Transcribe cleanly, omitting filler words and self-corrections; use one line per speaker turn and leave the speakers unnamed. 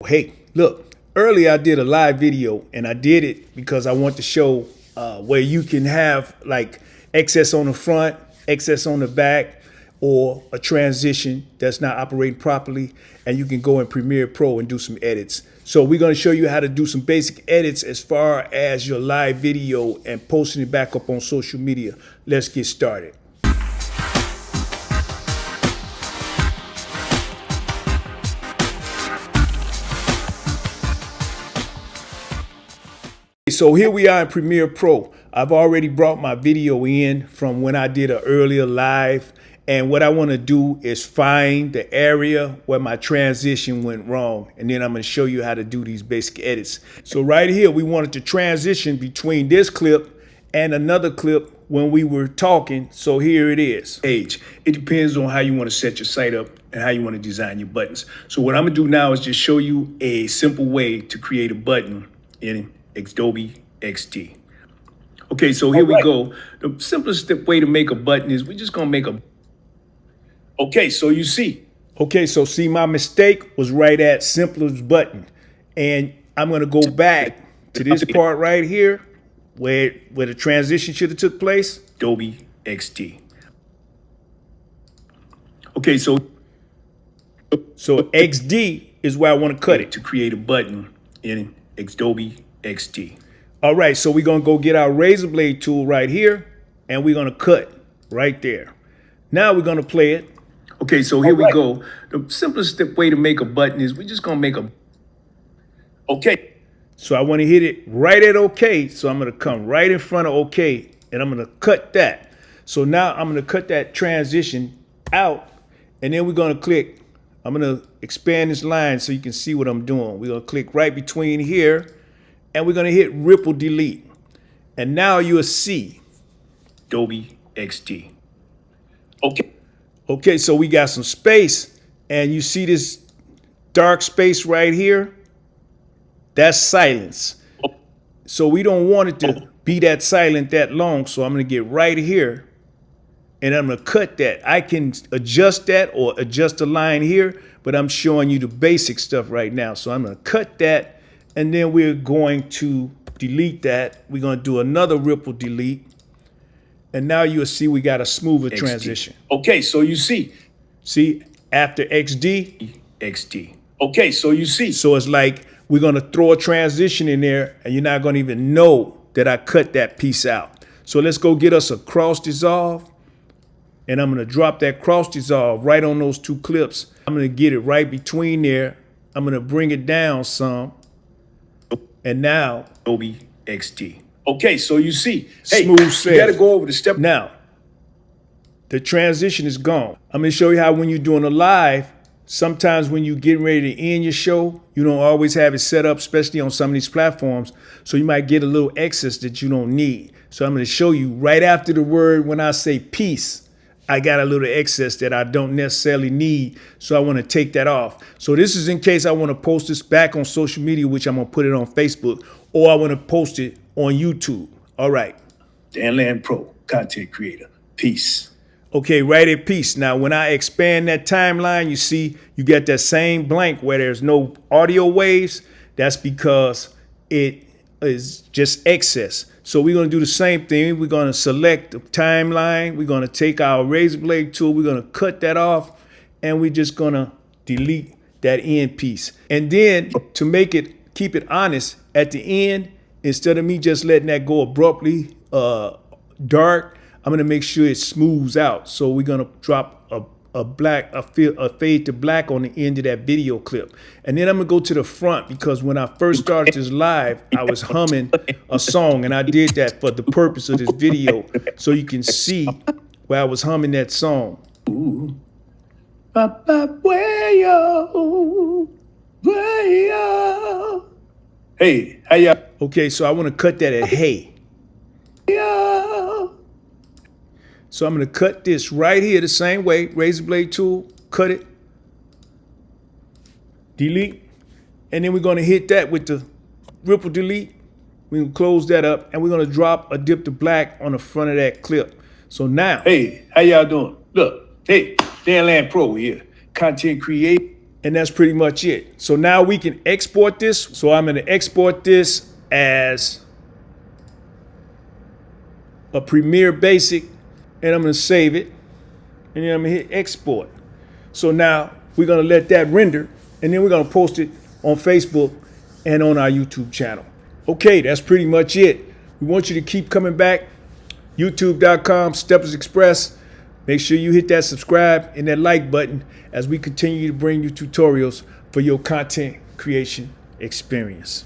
Hey, look, earlier I did a live video and I did it because I want to show where you can have like excess on the front, excess on the back, or a transition that's not operating properly, and you can go in Premiere Pro and do some edits. So we're going to show you how to do some basic edits as far as your live video and posting it back up on social media. Let's get started. So here we are in Premiere Pro. I've already brought my video in from when I did an earlier live. And what I want to do is find the area where my transition went wrong. And then I'm going to show you how to do these basic edits. So right here, we wanted to transition between this clip and another clip when we were talking. So here it is. It depends on how you want to set your site up and how you want to design your buttons. So what I'm going to do now is just show you a simple way to create a button in Adobe XD. Okay, so here we go. The simplest way to make a button is we're just gonna make a. Okay, so you see. Okay, so see my mistake was right at simplest button. And I'm gonna go back to this part right here where the transition should have took place. Adobe XD. Okay, so XD is where I want to cut it to create a button in Adobe XD. All right, so we're gonna go get our razor blade tool right here, and we're gonna cut right there. Now we're gonna play it. Okay, so here we go. The simplest way to make a button is we're just gonna make a. Okay. So I want to hit it right at OK. So I'm gonna come right in front of OK, and I'm gonna cut that. So now I'm gonna cut that transition out, and then we're gonna click. I'm gonna expand this line so you can see what I'm doing. We're gonna click right between here. And we're gonna hit ripple delete. And now you'll see Adobe XD. Okay, so we got some space, and you see this dark space right here? That's silence. So we don't want it to be that silent that long, so I'm gonna get right here, and I'm gonna cut that. I can adjust that or adjust the line here, but I'm showing you the basic stuff right now. So I'm gonna cut that. And then we're going to delete that. We're going to do another ripple delete. And now you'll see we got a smoother transition. Okay, so you see. See, after XD. Okay, so you see. So it's like we're going to throw a transition in there, and you're not going to even know that I cut that piece out. So let's go get us a cross dissolve. And I'm going to drop that cross dissolve right on those two clips. I'm going to get it right between there. I'm going to bring it down some. And now, Adobe XD. Okay, so you see, smooth save. You gotta go over the step. Now, the transition is gone. I'm gonna show you how when you're doing a live, sometimes when you're getting ready to end your show, you don't always have it set up, especially on some of these platforms. So you might get a little excess that you don't need. So I'm gonna show you right after the word, when I say peace, I got a little excess that I don't necessarily need, so I want to take that off. So this is in case I want to post this back on social media, which I'm going to put it on Facebook, or I want to post it on YouTube. All right. Dan Land Pro, content creator. Peace. Okay, right at peace. Now, when I expand that timeline, you see you get that same blank where there's no audio waves. That's because it is just excess. So we're going to do the same thing. We're going to select the timeline. We're going to take our razor blade tool. We're going to cut that off, and we're just going to delete that end piece. And then to make it, keep it honest, at the end, instead of me just letting that go abruptly dark, I'm going to make sure it smooths out. So we're going to drop a fade to black on the end of that video clip. And then I'm gonna go to the front, because when I first started this live, I was humming a song, and I did that for the purpose of this video, so you can see where I was humming that song. Ooh. Hey, how y'all? Okay, so I want to cut that at hey. So I'm going to cut this right here the same way, razor blade tool, cut it, delete, and then we're going to hit that with the ripple delete. We're going to close that up, and we're going to drop a dip to black on the front of that clip. So now, hey, how y'all doing? Look, hey, Dan Land Pro here, content creator. And that's pretty much it. So now we can export this. So I'm going to export this as a Premiere Basic, and I'm going to save it. And then I'm going to hit export. So now we're going to let that render, and then we're going to post it on Facebook and on our YouTube channel. Okay, that's pretty much it. We want you to keep coming back. YouTube.com, Steppers Express. Make sure you hit that subscribe and that like button as we continue to bring you tutorials for your content creation experience.